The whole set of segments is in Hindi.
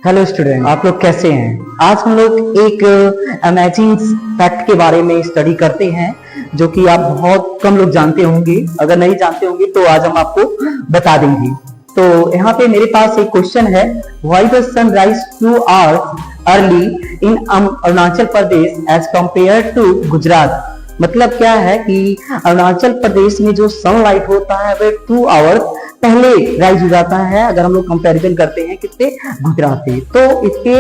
हेलो स्टूडेंट, आप लोग कैसे हैं? आज हम लोग एक अमेजिंग फैक्ट के बारे में स्टडी करते हैं जो कि आप बहुत कम लोग जानते होंगे। अगर नहीं जानते होंगे तो आज हम आपको बता देंगे। तो यहाँ पे मेरे पास एक क्वेश्चन है, why the sun rise 2 hours early in Arunachal Pradesh as compare to Gujarat. मतलब क्या है कि अरुणाचल प्रदेश में जो सनलाइट होता है वह 2 आवर्स पहले राइज हो जाता है अगर हम लोग कंपैरिजन करते हैं किससे, गुजरात से। तो इसके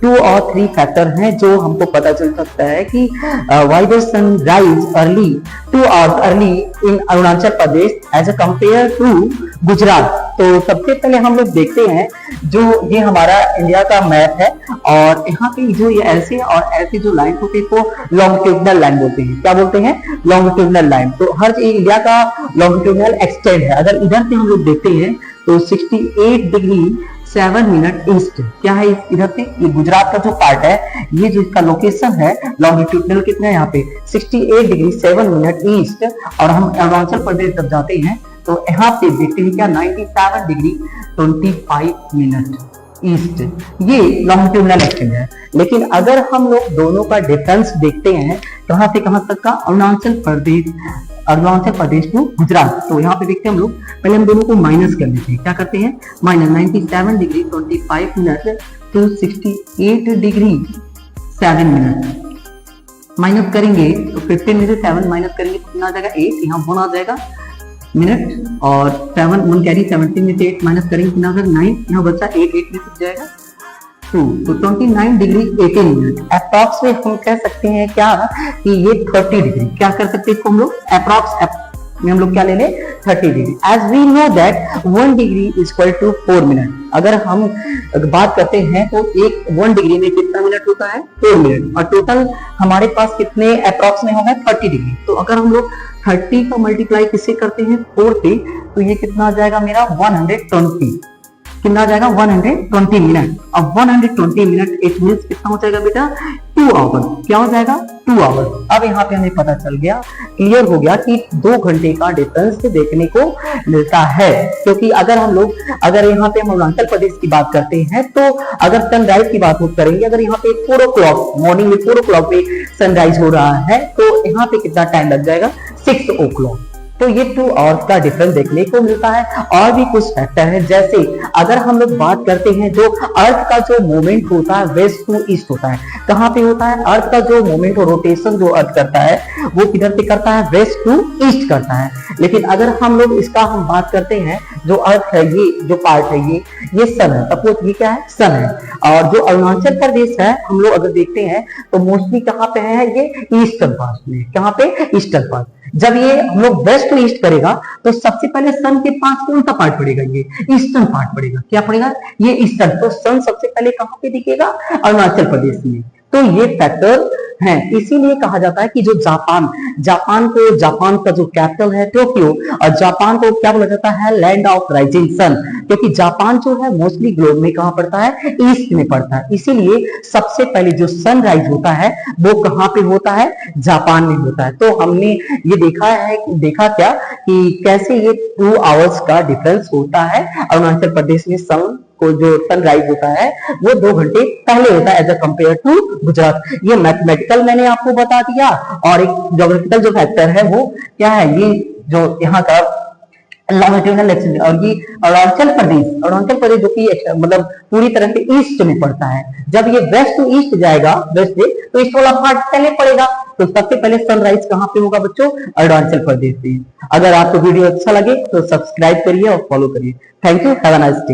2 और 3 फैक्टर हैं जो हमको पता चल सकता है कि why the sun rise early 2 hours early in Arunachal Pradesh as a compare to Gujarat. तो सबसे पहले हम लोग देखते हैं जो ये हमारा इंडिया का मैप है और यहाँ पे जो ये ऐसे और ऐसे जो लाइन होते हैं इसको लॉन्गिट्यूडनल लाइन बोलते हैं। क्या बोलते हैं? Longitudinal line. तो हर इंडिया का लॉन्गिट्यूडनल एक्सटेंड है। अगर इधर से हम लोग देखते हैं तो 68 डिग्री 7 मिनट ईस्ट क्या है इधर से, ये गुजरात का जो पार्ट है, ये जो इसका लोकेशन है लॉन्गिट्यूडनल कितना है यहाँ पे 68 डिग्री 7 मिनट ईस्ट। और हम अरुणाचल प्रदेश जब जाते हैं तो यहाँ पे देखते हैं क्या 97 डिग्री 25 मिनट ईस्ट, ये लॉन्गिट्यूडनल एक्सटेंड है। लेकिन अगर हम लोग दोनों का डिफरेंस देखते हैं कहां से कहां तक का, अरुणाचल प्रदेश टू गुजरात, तो यहाँ पे देखते हैं हम लोग पहले हम दोनों को माइनस कर लेते हैं। क्या करते हैं? Minus 97 degree 25 minute to 68 degree 7 minute minus करेंगे तो 15 में से 7 माइनस करेंगे तो कितना आ जाएगा 8, यहाँ 1 आ जाएगा मिनट और 7 1 कैरी 17 में से 8 माइनस करेंगे कितना आ जाएगा 9, यहाँ बचा 8 में से जाएगा 2, तो 29 डिग्री 18 मिनट। अप्रॉक्स में हम कह सकते हैं क्या कि ये 30 डिग्री, क्या कर सकते हैं इसको हम लोग अप्रॉक्स में हम लोग क्या ले ले 30 degree. As we know that 1 degree is equal to 4 minute. अगर हम बात करते हैं तो 1 डिग्री में कितना मिनट होता है 4 मिनट, और टोटल हमारे पास कितने अप्रॉक्स में होगा 30 डिग्री। तो अगर हम लोग 30 का मल्टीप्लाई किससे करते हैं 4 से, तो ये कितना आ जाएगा मेरा 120, कितना आ जाएगा 120 मिनट। अब 120 मिनट इट मींस कितना हो जाएगा बेटा 2 आवर, क्या हो जाएगा 2 आवर। अब यहाँ पे हमें पता चल गया, क्लियर हो गया कि 2 घंटे का डिफरेंस देखने को मिलता है। क्योंकि अगर यहाँ पे हम अरुणाचल प्रदेश की बात करते हैं तो अगर सनराइज की बात करेंगे, अगर यहाँ पे 4 o'clock मॉर्निंग में 4 o'clock पे सनराइज हो रहा है तो यहाँ पे कितना टाइम लग जाएगा 6 o'clock। तो ये 2 आवर्स का डिफरेंस देखने को मिलता है। और भी कुछ फैक्टर है, जैसे अगर हम लोग बात करते हैं जो अर्थ का जो मूवमेंट होता है वेस्ट टू ईस्ट होता है। कहाँ पे होता है? अर्थ का जो मूवमेंट और रोटेशन जो अर्थ करता है वो किधर से करता है? वेस्ट टू ईस्ट करता है। लेकिन अगर हम लोग इसका हम बात करते हैं जो अर्थ है, ये जो पार्ट है ये सन है, सपोज ये क्या है सन है। और जो अरुणाचल प्रदेश है हम लोग अगर देखते हैं तो मोस्टली कहाँ पे है ये ईस्टर्न पार्ट में। कहाँ पे? Eastern part. जब ये हम लोग वेस्ट टू ईस्ट करेगा तो सबसे पहले सन के पास कौन सा पार्ट पड़ेगा? ये ईस्टर्न पार्ट पड़ेगा। क्या पड़ेगा? ये ईस्टर्न। तो सन सबसे पहले कहां पे दिखेगा? अरुणाचल प्रदेश में। तो ये फैक्टर है, इसीलिए कहा जाता है कि जो जापान का जो कैपिटल है टोक्यो, और जापान को क्या बोला जाता है? Land of rising sun. क्योंकि जापान जो है मोस्टली ग्लोब में कहां पड़ता है? ईस्ट में पड़ता है। इसीलिए सबसे पहले जो सनराइज होता है वो कहां पे होता है? जापान में होता है। तो हमने ये देखा क्या कि कैसे ये 2 आवर्स का डिफरेंस होता है। अरुणाचल प्रदेश में सन को जो सनराइज होता है वो 2 घंटे पहले होता है as a compare to Gujarat. ये मैथमेटिकल मैंने आपको बता दिया। और एक ज्योग्राफिकल जो फैक्टर है वो क्या है? ये जो यहाँ का लॉन्गिट्यूडनल एक्सिस, और ये अरुणाचल प्रदेश जो कि मतलब पूरी तरह से ईस्ट में पड़ता है। जब ये वेस्ट टू ईस्ट जाएगा, वेस्ट से, तो ईस्ट वाला पार्ट पहले पड़ेगा। तो सबसे पहले सनराइज कहाँ पे होगा बच्चों? अरुणाचल प्रदेश से। अगर आपको वीडियो अच्छा लगे तो सब्सक्राइब करिए और फॉलो करिए। Thank you, have a nice day.